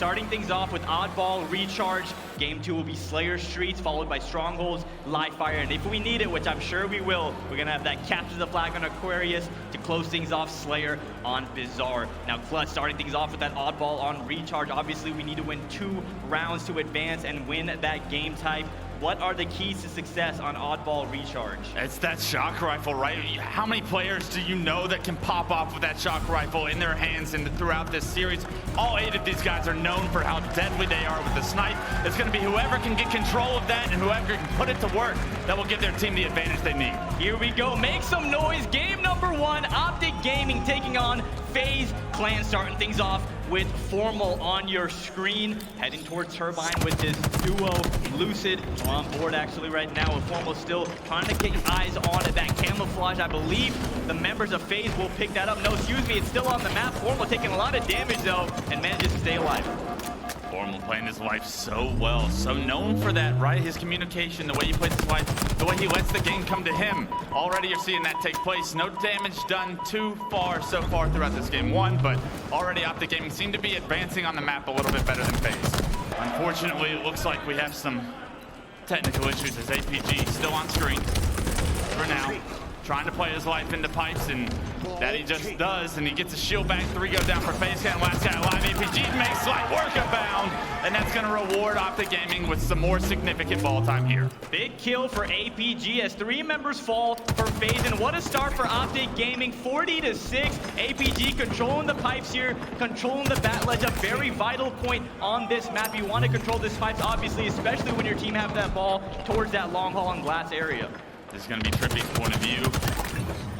Starting things off with Oddball, Recharge. Game 2 will be Slayer Streets, followed by Strongholds, Live Fire. And if we need it, which I'm sure we will, we're going to have that Capture the Flag on Aquarius to close things off, Slayer on Bizarre. Now, Clutch starting things off with that Oddball on Recharge. Obviously, we need to win 2 rounds to advance and win that game type. What are the keys to success on Oddball Recharge? It's that shock rifle, right? How many players do you know that can pop off with that shock rifle in their hands and throughout this series? All 8 of these guys are known for how deadly they are with the snipe. It's going to be whoever can get control of that and whoever can put it to work that will give their team the advantage they need. Here we go. Make some noise. Game number 1, Optic Gaming taking on Faze Clan, starting things off with Formal on your screen, heading towards Turbine with this duo. Lucid on board actually right now, with Formal still trying to get eyes on that camouflage. I believe the members of Faze will pick that up. No, excuse me, it's still on the map. Formal taking a lot of damage though, and manages to stay alive. Formal playing his life so well, so known for that, right? His communication, the way he plays his life, the way he lets the game come to him. Already you're seeing that take place. No damage done too far so far throughout this game 1, but already Optic Gaming seem to be advancing on the map a little bit better than Faze. Unfortunately, it looks like we have some technical issues as APG still on screen for now. Trying to play his life into pipes, and that he just does, and he gets a shield back. 3 go down for Faze Clan. Last guy alive. APG makes light work abound, and that's going to reward Optic Gaming with some more significant ball time here. Big kill for APG as 3 members fall for Faze, and what a start for Optic Gaming. 40-6. APG controlling the pipes here, controlling the bat ledge, a very vital point on this map. You want to control this pipes, obviously, especially when your team have that ball towards that long haul and glass area. This is going to be Trippy's point of view.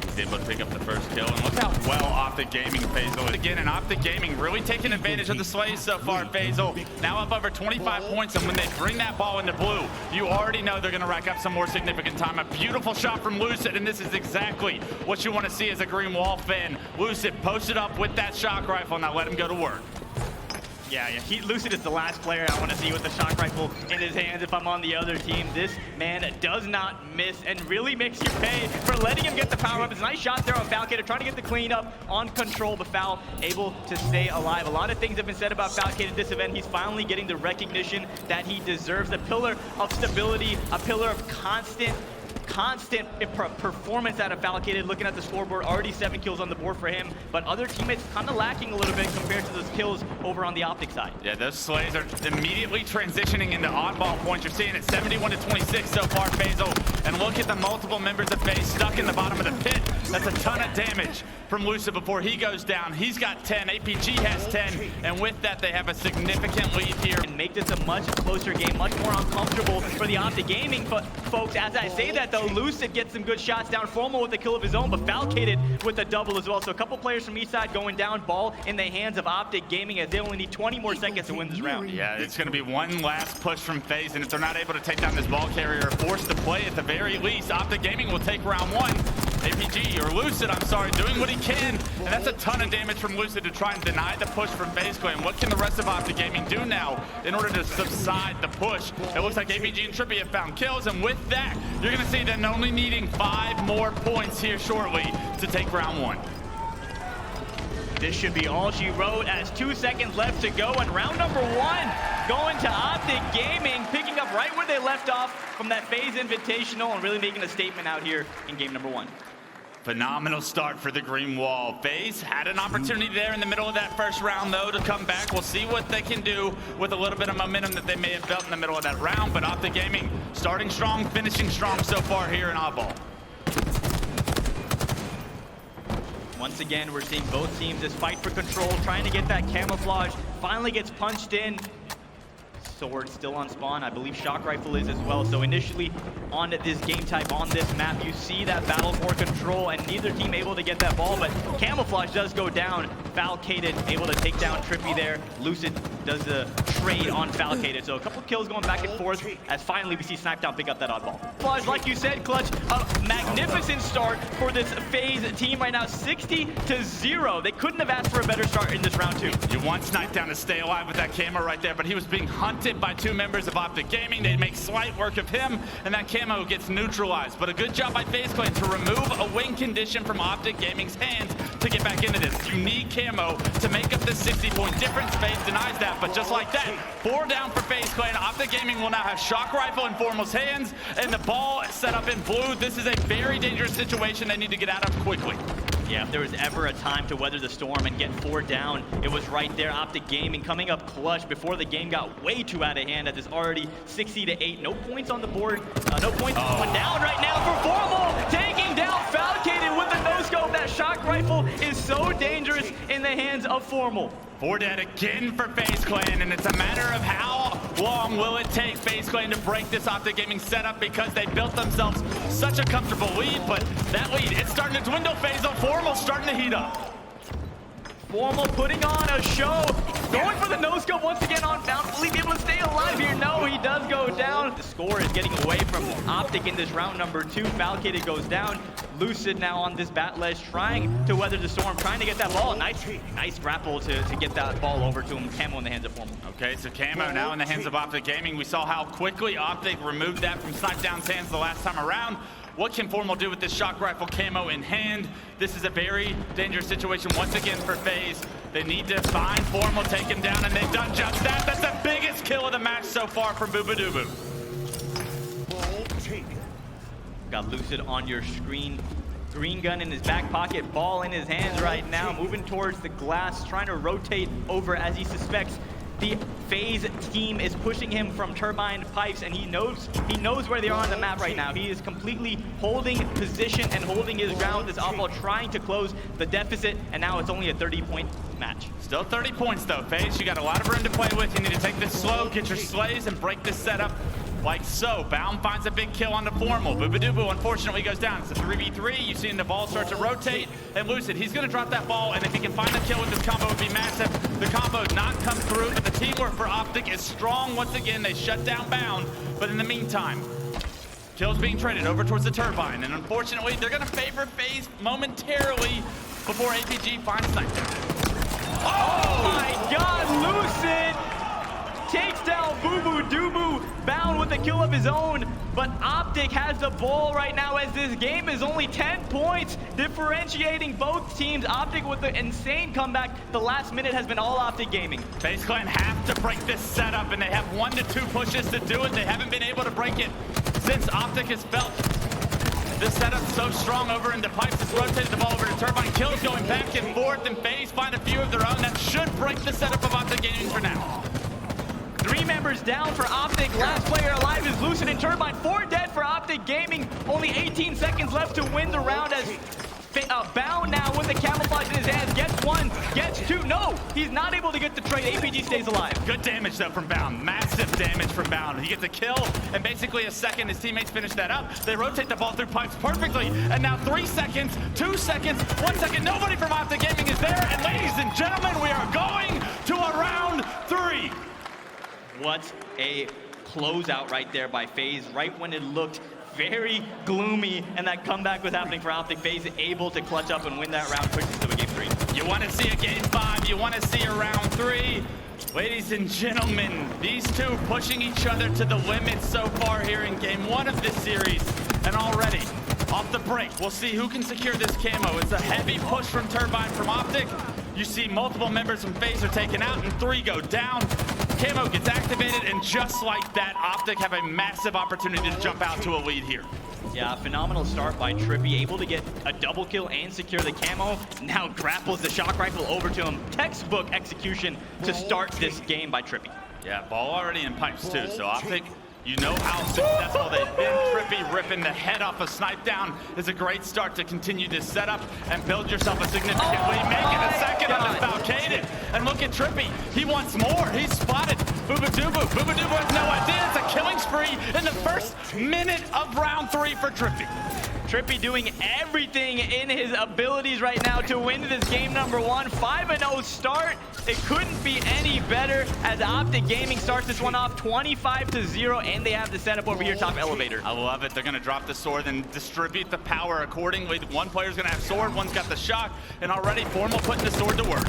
He's able to pick up the first kill, and look how well Optic Gaming Fazel again, and Optic Gaming really taking advantage of the slays so far. Fazel now up over 25 points, and when they bring that ball into blue, you already know they're going to rack up some more significant time. A beautiful shot from Lucid, and this is exactly what you want to see as a Green Wall fan. Lucid posted up with that shock rifle, now let him go to work. Yeah, Lucid is the last player I want to see with the shock rifle in his hands if I'm on the other team. This man does not miss and really makes you pay for letting him get the power up. It's a nice shot there on Falcator, trying to get the cleanup on control, but Fal able to stay alive. A lot of things have been said about Falcator this event. He's finally getting the recognition that he deserves. A pillar of stability, a pillar of constant performance out of Falcated. Looking at the scoreboard, already 7 kills on the board for him, but other teammates kind of lacking a little bit compared to those kills over on the Optic side. Yeah, those slays are immediately transitioning into oddball points. You're seeing it 71-26 so far, Fazel. And look at the multiple members of Faze stuck in the bottom of the pit. That's a ton of damage from Lucid before he goes down. He's got 10, APG has 10, and with that they have a significant lead here. And make this a much closer game, much more uncomfortable for the Optic Gaming folks. As I say that though, Lucid gets some good shots down. Formal with the kill of his own, but Falcated with a double as well. So a couple players from each side going down. Ball in the hands of Optic Gaming as they only need 20 more seconds to win this round. Yeah, it's going to be one last push from Faze, and if they're not able to take down this ball carrier or forced to play at the very least, Optic Gaming will take round 1. APG, or Lucid, I'm sorry, doing what he can, and that's a ton of damage from Lucid to try and deny the push from Faze Clan. What can the rest of Optic Gaming do now in order to subside the push? It looks like APG and Trippy have found kills, and with that, you're going to see them only needing 5 more points here shortly to take round 1. This should be all she wrote as 2 seconds left to go, and round number 1 going to Optic Gaming, picking up right where they left off from that Faze Invitational and really making a statement out here in game number 1. Phenomenal start for the Green Wall. Faze had an opportunity there in the middle of that first round, though, to come back. We'll see what they can do with a little bit of momentum that they may have felt in the middle of that round, but Optic Gaming starting strong, finishing strong so far here in Oddball. Once again, we're seeing both teams just fight for control, trying to get that camouflage. Finally gets punched in. Sword still on spawn. I believe shock rifle is as well. So initially on this game type, on this map, you see that battle for control, and neither team able to get that ball, but camouflage does go down. Falcated able to take down Trippy there. Lucid does the trade on Falcated. So a couple kills going back and forth as finally we see Snipedown pick up that oddball. Flash, like you said, Clutch, a magnificent start for this Faze team right now, 60-0. They couldn't have asked for a better start in this round 2. You want Snipedown to stay alive with that camera right there, but he was being hunted by 2 members of Optic Gaming. They make slight work of him, and that camera Camo gets neutralized, but a good job by Faze Clan to remove a win condition from Optic Gaming's hands to get back into this. You need Camo to make up this 60-point difference. Faze denies that, but just like that, 4 down for Faze Clan. Optic Gaming will now have Shock Rifle in Formal's hands, and the ball set up in blue. This is a very dangerous situation they need to get out of quickly. Yeah, if there was ever a time to weather the storm and get 4 down, it was right there. Optic Gaming coming up clutch before the game got way too out of hand as it's already 60-8. No points on the board. No points going down right now for Formal. Taking down Falcated with the no-scope. That shock rifle is so dangerous in the hands of Formal. 4 dead again for Faze Clan, and it's a matter of how long will it take Faze Clan to break this Optic Gaming setup, because they built themselves such a comfortable lead, but that lead, it's starting to dwindle. Faze Formal starting to heat up. Formal putting on a show, going for the no-scope once again on down. Will he be able to stay alive here? No, he does go down. The score is getting away from Optic in this round number 2. Falcated goes down. Lucid now on this bat ledge, trying to weather the storm, trying to get that ball. Nice grapple to get that ball over to him. Camo in the hands of Formal. Okay, so Camo now in the hands of Optic Gaming. We saw how quickly Optic removed that from Snipedown's hands the last time around. What can Formal do with this shock rifle Camo in hand? This is a very dangerous situation once again for Faze. They need to find Formal, take him down, and they've done just that. That's the biggest kill of the match so far for Boobadooboo. Got Lucid on your screen. Green gun in his back pocket, ball in his hands right now, moving towards the glass, trying to rotate over as he suspects the Faze team is pushing him from turbine pipes, and he knows where they are on the map right now. He is completely holding position and holding his ground. This off-ball trying to close the deficit, and now it's only a 30-point match. Still 30 points though, Faze. You got a lot of room to play with. You need to take this slow, get your slays, and break this setup like so. Baum finds a big kill on the Formal. Boobadooboo unfortunately goes down. It's a 3v3. You've seen the ball start to rotate. And Lucid, he's going to drop that ball, and if he can find the kill with this combo, it would be massive. The combo's not come through, but the teamwork for Optic is strong once again. They shut down Bound, but in the meantime, kills being traded over towards the turbine, and unfortunately, they're going to favor Faze momentarily before APG finds Snipedown. Oh my God, Lucid takes down Boobadooboo, Bound with a kill of his own, but Optic has the ball right now as this game is only 10 points, differentiating both teams. Optic with the insane comeback. The last minute has been all Optic Gaming. Faze Clan have to break this setup, and they have 1 to 2 pushes to do it. They haven't been able to break it since Optic has felt this setup's so strong over in the pipes. It's rotated the ball over to turbine. Kills going back and forth, and Faze find a few of their own. That should break the setup of Optic Gaming for now. 3 members down for Optic. Last player alive is Lucid and Turbine. 4 dead for Optic Gaming. Only 18 seconds left to win the round as Bound now with the camouflage in his hands. Gets 1, gets 2. No, he's not able to get the trade. APG stays alive. Good damage though from Bound. Massive damage from Bound. He gets a kill, and basically a second his teammates finish that up. They rotate the ball through pipes perfectly, and now 3 seconds, 2 seconds, 1 second. Nobody from Optic Gaming is there, and ladies and gentlemen, we are going to a round 3. What a closeout right there by Faze, right when it looked very gloomy and that comeback was happening for Optic. Faze able to clutch up and win that round quickly to a game 3. You want to see a game 5, you want to see a round 3. Ladies and gentlemen, these two pushing each other to the limit so far here in game 1 of this series. And already, off the break, we'll see who can secure this camo. It's a heavy push from Turbine from Optic. You see multiple members from Faze are taken out, and 3 go down. Camo gets activated, and just like that, Optic have a massive opportunity to jump out to a lead here. Yeah, phenomenal start by Trippy, able to get a double kill and secure the camo. Now grapples the shock rifle over to him. Textbook execution to start this game by Trippy. Yeah, ball already in pipes too, so Optic, you know how successful they've been. Trippy ripping the head off of Snipedown is a great start to continue this setup and build yourself a significant lead. Make it a second on the Falcated. And look at Trippy, he wants more. He's spotted Boobadooboo. Boobadooboo has no idea. It's a killing spree in the first minute of round 3 for Trippy. Trippy doing everything in his abilities right now to win this game number 1. 5-0 start. It couldn't be any better as Optic Gaming starts this one off 25-0, and they have the setup over here, top elevator. I love it. They're going to drop the sword and distribute the power accordingly. One player's going to have sword, one's got the shock, and already Formal putting the sword to work.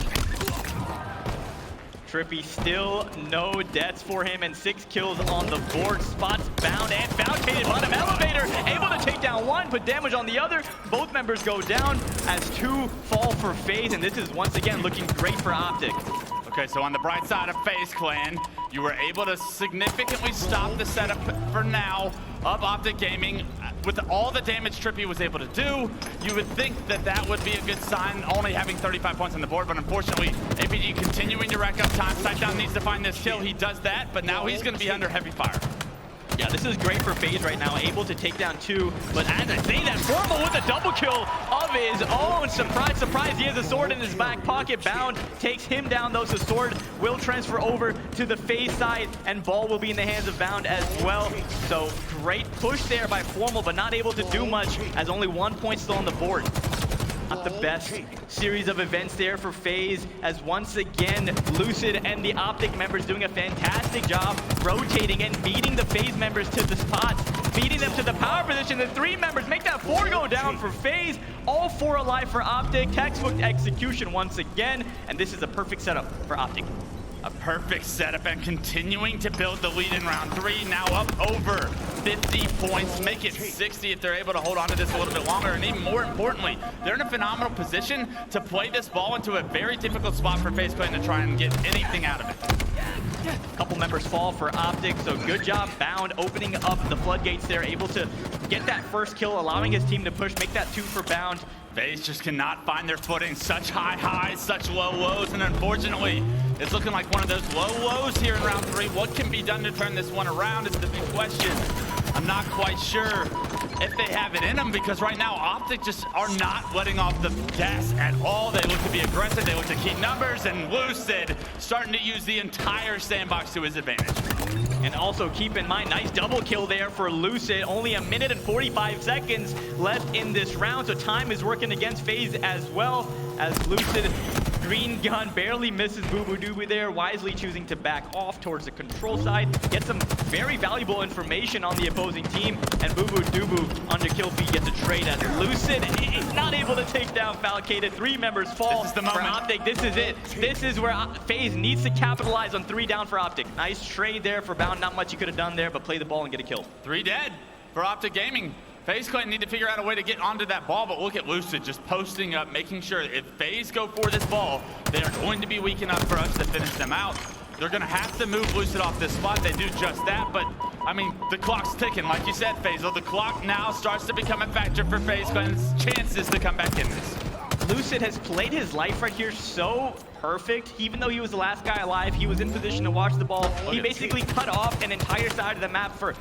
Trippy still no deaths for him and 6 kills on the board. Spots bound and Falcated bottom elevator, able to take down one, put damage on the other. Both members go down as 2 fall for Faze, and this is once again looking great for Optic. Okay, so on the bright side of Faze Clan, you were able to significantly stop the setup for now of Optic Gaming. With all the damage Trippy was able to do, you would think that that would be a good sign, only having 35 points on the board, but unfortunately, APG continuing to rack up time. Sightdown needs to find this kill. He does that, but now he's going to be under heavy fire. Yeah, this is great for Faze right now, able to take down 2, but as I say that, Formal with a double kill of his own. Surprise, surprise, he has a sword in his back pocket. Bound takes him down though, so sword will transfer over to the Faze side, and ball will be in the hands of Bound as well. So great push there by Formal, but not able to do much as only 1 point still on the board. Not the best series of events there for Faze, as once again Lucid and the Optic members doing a fantastic job rotating and beating the Faze members to the spots, beating them to the power position. The 3 members make that 4 go down for Faze, all 4 alive for Optic. Textbook execution once again, and this is a perfect setup for Optic. A perfect setup and continuing to build the lead in round 3, now up over 50 points, make it 60 if they're able to hold on to this a little bit longer, and even more importantly, they're in a phenomenal position to play this ball into a very difficult spot for Faze Clan to try and get anything out of it. A couple members fall for Optic, so good job Bound opening up the floodgates there, able to get that first kill, allowing his team to push, make that 2 for Bound. Faze just cannot find their footing. Such high highs, such low lows, and unfortunately, it's looking like one of those low lows here in round 3. What can be done to turn this one around is the big question. I'm not quite sure if they have it in them, because right now Optic just are not letting off the gas at all. They look to be aggressive, they look to keep numbers, and Lucid starting to use the entire sandbox to his advantage. And also keep in mind, nice double kill there for Lucid. Only 1 minute and 45 seconds left in this round, so time is working against Faze as well, as Lucid green gun barely misses Boo Boo Doo Boo there, wisely choosing to back off towards the control side, get some very valuable information on the opposing team, and Boo Boo Doo Boo under kill feed gets a trade as Lucid is not able to take down Falcated. 3 members fall for Optic. This is it. This is where Faze needs to capitalize on 3 down for Optic. Nice trade there for Bound. Not much he could have done there, but play the ball and get a kill. 3 dead for Optic Gaming. Faze Clan need to figure out a way to get onto that ball, but look at Lucid just posting up, making sure if Faze go for this ball, they are going to be weak enough for us to finish them out. They're going to have to move Lucid off this spot. They do just that, but I mean, the clock's ticking. Like you said, Faisal, the clock now starts to become a factor for Faze Clan's chances to come back in this. Lucid has played his life right here so perfect. Even though he was the last guy alive, he was in position to watch the ball. He basically cut off an entire side of the map for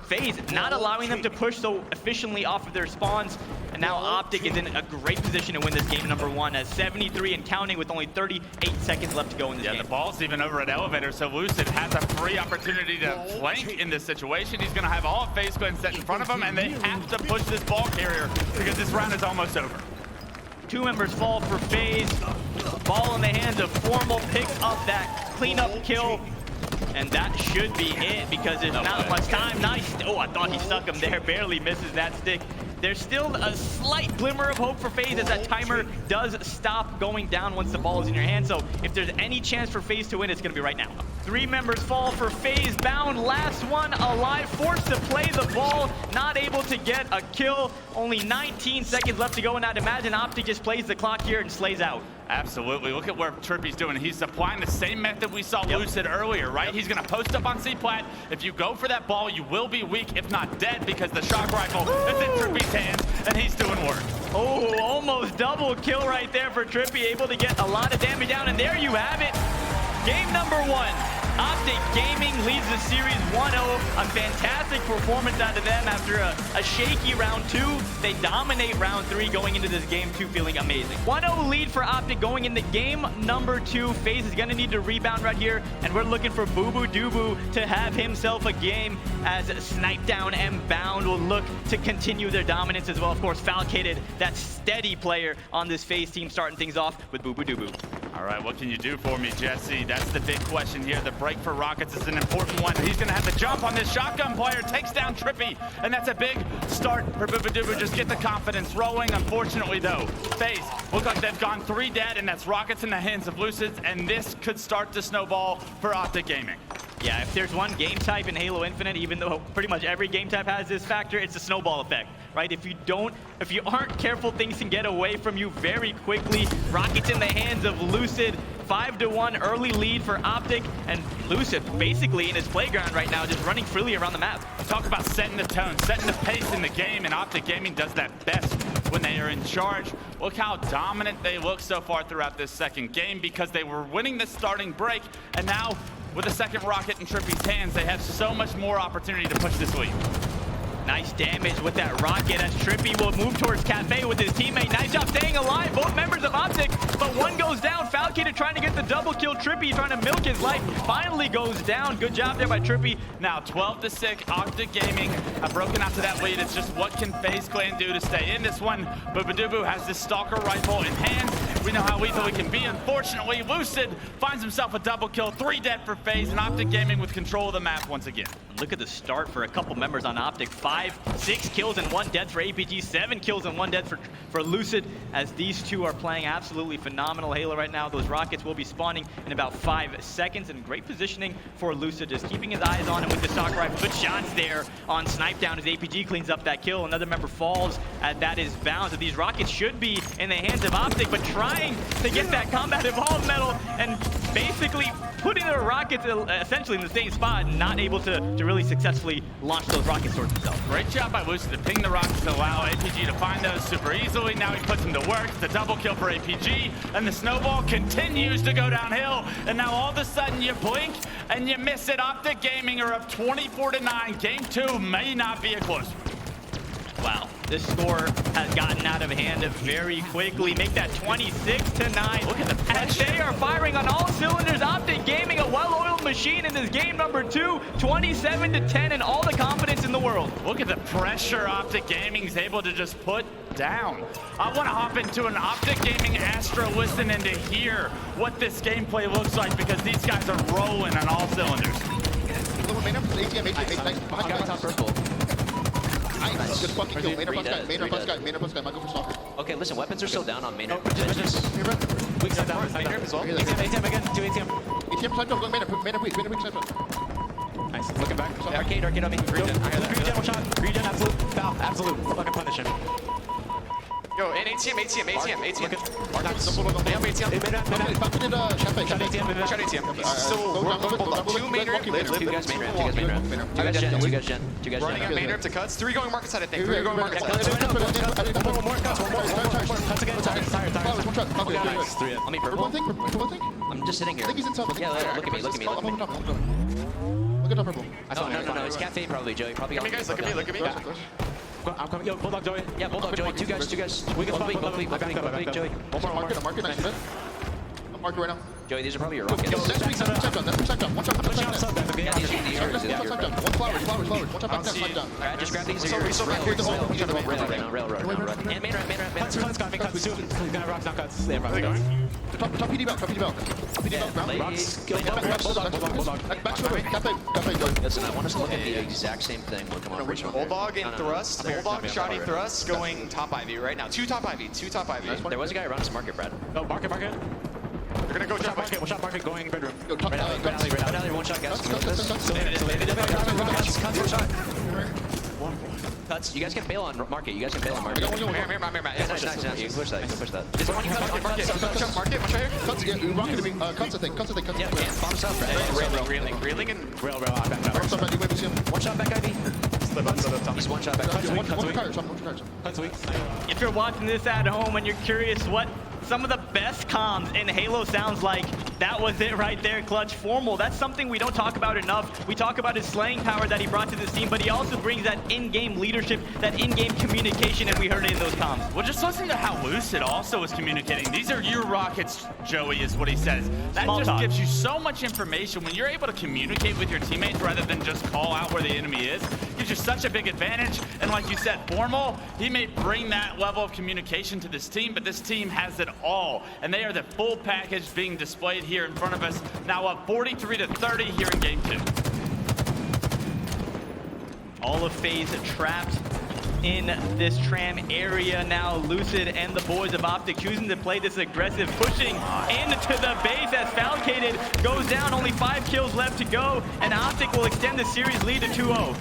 Faze, not allowing them to push so efficiently off of their spawns. And now Optic is in a great position to win this game number 1 as 73 and counting with only 38 seconds left to go in this game. Yeah, the ball's even over at elevator, so Lucid has a free opportunity to flank in this situation. He's going to have all of Faze Clan set in front of him, and they have to push this ball carrier because this round is almost over. 2 members fall for Faze. Ball in the hands of Formal, picks up that cleanup kill. And that should be it because there's not much time. Nice. Oh, I thought he stuck him there. Barely misses that stick. There's still a slight glimmer of hope for Faze as that timer does stop going down once the ball is in your hand. So if there's any chance for Faze to win, it's going to be right now. 3 members fall for Faze. Bound, last one alive, forced to play the ball, not able to get a kill. Only 19 seconds left to go, and I'd imagine Optic just plays the clock here and slays out. Absolutely. Look at where Trippy's doing. He's applying the same method we saw Lucid earlier, right? He's going to post up on C-Plat. If you go for that ball, you will be weak, if not dead, because the shock rifle is in Trippy's hands, and he's doing work. Oh, almost double kill right there for Trippy, able to get a lot of damage down, and there you have it. Game number 1. Optic Gaming leads the series 1-0. A fantastic performance out of them after a shaky round 2. They dominate round 3 going into this game 2, feeling amazing. 1-0 lead for Optic going into game number 2. Faze is going to need to rebound right here, and we're looking for Boo Boo Doo Boo to have himself a game as Snipe Down and Bound will look to continue their dominance as well. Of course, Falcated, that steady player on this Faze team, starting things off with Boo Boo Doo Boo. All right, what can you do for me, Jesse? That's the big question here. The break for Rockets is an important one. He's going to have to jump on this shotgun player, takes down Trippy, and that's a big start for Boobadooboo. Just get the confidence rolling. Unfortunately, though, Faze look like they've gone 3 dead, and that's Rockets in the hands of Lucid, and this could start to snowball for Optic Gaming. Yeah, if there's one game type in Halo Infinite, even though pretty much every game type has this factor, it's the snowball effect, right? If you aren't careful, things can get away from you very quickly. Rockets in the hands of Lucid, 5-1 early lead for Optic, and Lucid basically in his playground right now, just running freely around the map. Talk about setting the tone, setting the pace in the game, and Optic Gaming does that best when they are in charge. Look how dominant they look so far throughout this second game because they were winning the starting break, and now with the second rocket in Trippy's hands, they have so much more opportunity to push this lead. Nice damage with that rocket as Trippy will move towards Cafe with his teammate. Nice job staying alive, both members of Optic, but one goes down. Falcator trying to get the double kill. Trippy trying to milk his life, finally goes down. Good job there by Trippy. Now 12-6, Optic Gaming have broken out to that lead. It's just what can FaZe Clan do to stay in this one. Boobadooboo has this Stalker rifle in hand. We know how lethal it can be. Unfortunately, Lucid finds himself a double kill. 3 dead for FaZe, and Optic Gaming with control of the map once again. Look at the start for a couple members on Optic. 6 kills and 1 dead for APG, 7 kills and 1 dead for Lucid, as these two are playing absolutely phenomenal Halo right now. Those rockets will be spawning in about 5 seconds, and great positioning for Lucid, just keeping his eyes on him with the stock rifle. Good shots there on Snipe Down as APG cleans up that kill. Another member falls, that is bound. So these rockets should be in the hands of Optic, but trying to get that combat evolved medal and basically putting their rockets essentially in the same spot, not able to really successfully launch those rockets towards themselves. Great job by Lucid to ping the rockets to allow APG to find those super easily. Now he puts them to work. It's a double kill for APG, and the snowball continues to go downhill. And now all of a sudden you blink and you miss it. Optic Gaming are up 24-9. Game 2 may not be a close one. Wow, this score has gotten out of hand very quickly. Make that 26-9. Look at the pressure. As they are firing on all cylinders. Optic Gaming, a well-oiled machine in this game number 2, 27-10, and all the confidence in the world. Look at the pressure Optic Gaming is able to just put down. I want to hop into an Optic Gaming Astro listen and to hear what this gameplay looks like because these guys are rolling on all cylinders. Nice. Good fucking kill. Main plus guy. Might go for stalker. Okay, listen, weapons are still down on main. Weak side down. Main as well. ATM again. Do ATM. ATM side down. Go main weak side down. Nice. Looking back. Arcade on me. Regen, one shot. Regen, absolute. Foul. Absolute. Fucking punish him. Yo, and ATM. Nice. They have ATM. Falcon did Cafe. Shot ATM. Shot ATM. So, 2 main ramp. Two guys main ramp. Two guys gen. Running on main ramp to cuts. 3 going market side, I think. 3 going market side. One more. Cuts again. Tired. Nice. 3. Let me Purple purple. thing? I'm just sitting here. I think he's inside. Yeah, look at me. Look at purple. No. It's Cafe probably, Joey. Probably. Look at me. I'm coming. Yo, Bulldog Joey. Yeah, Bulldog Joey. Two guys. We can split weak, Joey. One more market. Nice. I'm marking right now. Joey, these are probably your rockets. Next week, side down. One shot. Yeah, these are Side down. One flowers. One shot back there, side down. Alright, just grab these. Rail. And main ramp. Cuts got me. Cuts too. He's gonna rocks, not cuts. Yeah, rocks. Top PD belt. PD belt ground. Rocks. Bulldog. Back to Cafe. Listen, I want us to look at the exact same thing. Look, come on, Rachel. Bulldog and thrust. Bulldog, shotty thrust going top Ivy right now. 2 top Ivy. There was a guy around us market, Brad. No, market. They're gonna go top Ivy. One shot market going bedroom. Right alley, one shot, guys. Cuts. You guys can bail on market. Mirror. Nice. You push that. There's one market. One shot here. Cuts, I think. Yeah, bombs up, Brad. Reeling and Rail. I back that. One shot back, Ivy. He's one shot back. Cuts weak. If you're watching this at home and you're curious what some of the best comms in Halo sounds like, that was it right there, Clutch. Formal, that's something we don't talk about enough. We talk about his slaying power that he brought to this team, but he also brings that in-game leadership, that in-game communication, and we heard it in those comms. Well, just listen to how Lucid also is communicating. These are your rockets, Joey, is what he says. That Small just talk. gives you so much information. When you're able to communicate with your teammates rather than just call out where the enemy is, gives gives you such a big advantage. And like you said, Formal, he may bring that level of communication to this team, but this team has it all. And they are the full package being displayed here in front of us. Now up 43-30 here in game 2. All of Faze trapped in this tram area now. Lucid and the boys of Optic choosing to play this aggressive, pushing into the base as Falcated goes down. Only 5 kills left to go, and Optic will extend the series lead to 2-0.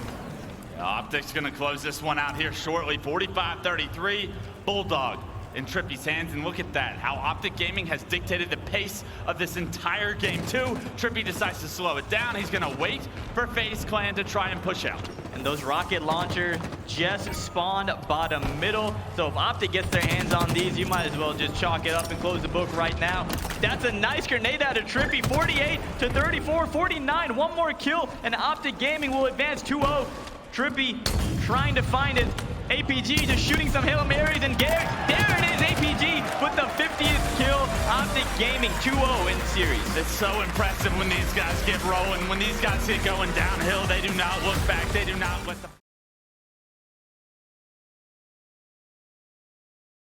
Optic's gonna close this one out here shortly. 45-33, Bulldog in Trippy's hands, and look at that, how Optic Gaming has dictated the pace of this entire game 2. Trippy decides to slow it down. He's gonna wait for FaZe Clan to try and push out. And those rocket launchers just spawned bottom middle. So if Optic gets their hands on these, you might as well just chalk it up and close the book right now. That's a nice grenade out of Trippy. 48-34, 49. One more kill, and Optic Gaming will advance 2-0. Trippy trying to find it. APG just shooting some Hail Marys, and there it is, APG with the 50th kill. Optic Gaming 2-0 in the series. It's so impressive when these guys get rolling. When these guys get going downhill, they do not look back. They do not let the